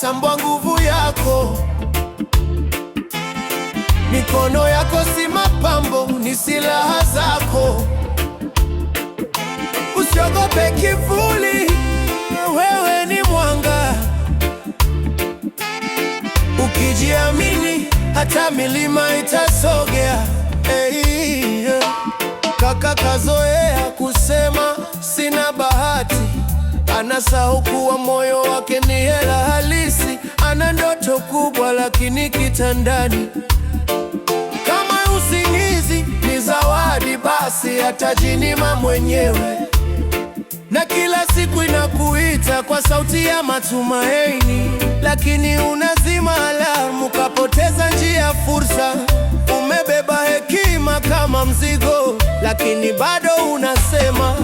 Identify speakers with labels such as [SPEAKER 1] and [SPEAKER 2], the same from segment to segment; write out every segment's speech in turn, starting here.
[SPEAKER 1] tambua nguvu yako. Mikono yako si mapambo, ni silaha zako. Usiogope kivuli, wewe ni mwanga. Ukijiamini, hata milima itasogea. Hey, kaka kazoea kusema sina bahati. Anasahau kuwa moyo wake ni hela halisi. Ana ndoto kubwa lakini kitandani. Kama usingizi ni zawadi, basi atajinyima mwenyewe. Na kila siku inakuita kwa sauti ya matumaini, lakini unazima alamu, kapoteza njia fursa. Umebeba hekima kama mzigo, lakini bado unasema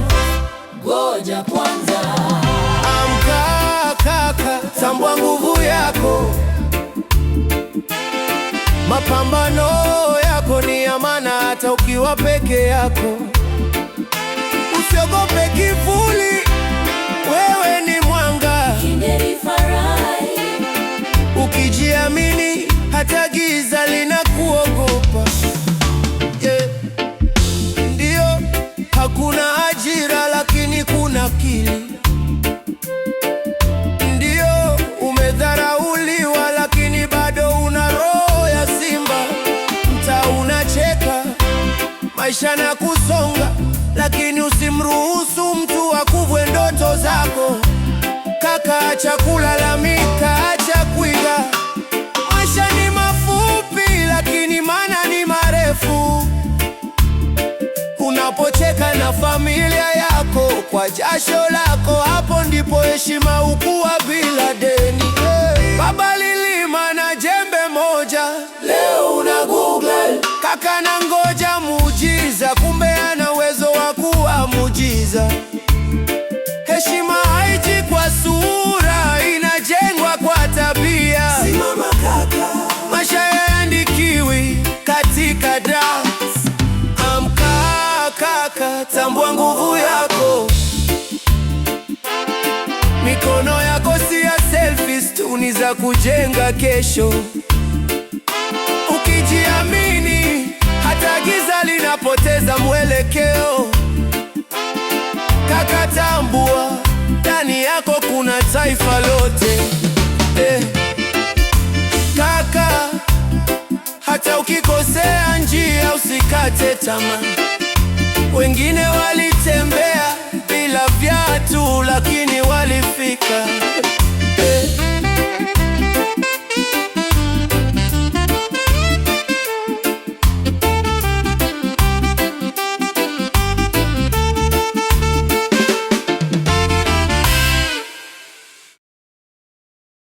[SPEAKER 2] ngoja kwanza.
[SPEAKER 1] Amka kaka, tambua nguvu yako. Mapambano yako ni amana, hata ukiwa peke yako. Usiogope kivuli, wewe ni mwanga. Ukijiamini, hata giza linakuogopa. Ndio, hakuna ajira lakini kuna akili. Ndio, umedharauliwa lakini bado una roho ya simba. Mtaa unacheka, maisha na kusonga, lakini usimruhusu mtu akuvue ndoto zako. Kaka, acha kulalamika, acha kuiga. Maisha ni mafupi lakini maana ni marefu. Unapocheka na familia yako kwa jasho lako, hapo ndipo heshima hukua bila deni. Baba lilima na jembe moja, leo una Google. Kaka na ngoja muujiza, kumbe ana uwezo wa kuwa muujiza. Heshima haiji kwa sura, inajengwa kwa tabia. Simama kaka, maisha hayaandikiwi katika drafts. Amka kaka, tambua nguvu yako. Mikono yako si ya selfies tu, ni za kujenga kesho. Ukijiamini, hata giza linapoteza mwelekeo. Kaka, tambua ndani yako kuna taifa lote. Kaka, hata ukikosea njia usikate tamaa. Wengine walitembea bila viatu lakini walifika.